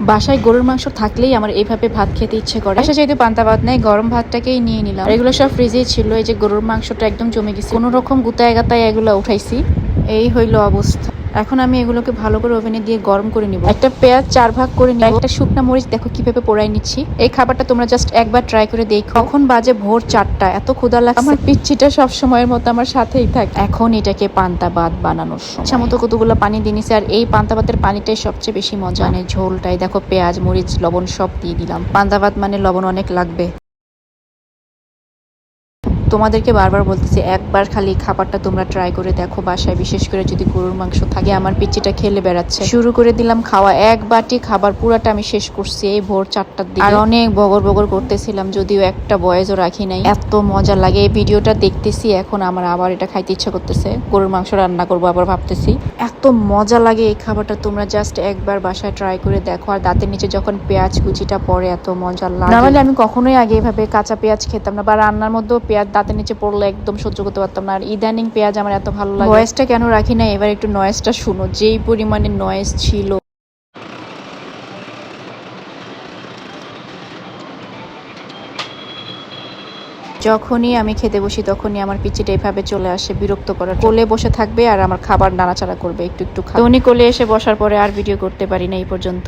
বাসায় গরুর মাংস থাকলেই আমার এইভাবে ভাত খেতে ইচ্ছে করে। বাসায় যেহেতু পান্তা ভাত নেই, গরম ভাতটাকেই নিয়ে নিলাম। এগুলো সব ফ্রিজেই ছিল। এই যে গরুর মাংসটা একদম জমে গেছে, কোনো রকম গুতায় গাতায় এগুলো উঠাইছি। এই হইলো অবস্থা। এখন আমি এগুলোকে ভালো করে ওভেনে দিয়ে গরম করে নিব। একটা পেঁয়াজ 4 ভাগ করে নিব। একটা শুকনা মরিচ দেখো কিভাবে পোড়াই নিচ্ছি। এই খাবারটা তোমরা জাস্ট একবার ট্রাই করে দেখো। এখন বাজে ভোর 4টা, এত ক্ষুধা লাগছে। আমার পিচ্ছিটা সব সময়ের মতো আমার সাথেই থাকে। এখন এটাকে পান্তা ভাত বানানোর সময় ইচ্ছা মতো কতগুলো পানি দিয়ে নিছি। আর এই পান্তা ভাতের পানিটাই সবচেয়ে বেশি মজা। মানে ঝোলটাই দেখো, পেঁয়াজ মরিচ লবণ সব দিয়ে দিলাম। পান্তা ভাত মানে লবণ অনেক লাগবে। তোমাদেরকে বারবার বলতেছি, একবার খালি খাবারটা তোমরা ট্রাই করে দেখো বাসায়, বিশেষ করে যদি গরুর মাংস থাকে। আমার পিচ্চিটা খেলে বেড়াচ্ছে। শুরু করে দিলাম খাওয়া। এক বাটি খাবার পুরাটা আমি শেষ করছি এই ভোর 4টার দিকে। আর অনেক বগর বগর করতেছিলাম, যদিও একটা বয়েজও রাখি নাই। এত মজা লাগে এই ভিডিওটা দেখতেছি। এখন আমার আবার এটা খাইতে ইচ্ছা করতেছে। গরুর মাংস রান্না করবো আবার ভাবতেছি। এত মজা লাগে এই খাবারটা, তোমরা জাস্ট একবার বাসায় ট্রাই করে দেখো। আর দাঁতের নিচে যখন পেঁয়াজ কুচিটা পড়ে এত মজা লাগে। নরমালি আমি কখনোই আগে এভাবে কাঁচা পেঁয়াজ খেতাম না, বা রান্নার মধ্যেও পেঁয়াজ দাঁতের নিচে পড়লে একদম সহ্য করতে পারতাম না। আর ইদানিং পেঁয়াজ আমার এত ভালো লাগে। ভয়েসটা কেন রাখি না, এবার একটু নয়েজটা শুনো, যেই পরিমাণে নয়েজ ছিল। যখনই আমি খেতে বসি তখনই আমার পিচ্চিটা এইভাবে চলে আসে বিরক্ত করার। কোলে বসে থাকবে আর আমার খাবার নাড়াচাড়া করবে একটু একটু। উনি কোলে এসে বসার পরে আর ভিডিও করতে পারি না এই পর্যন্ত।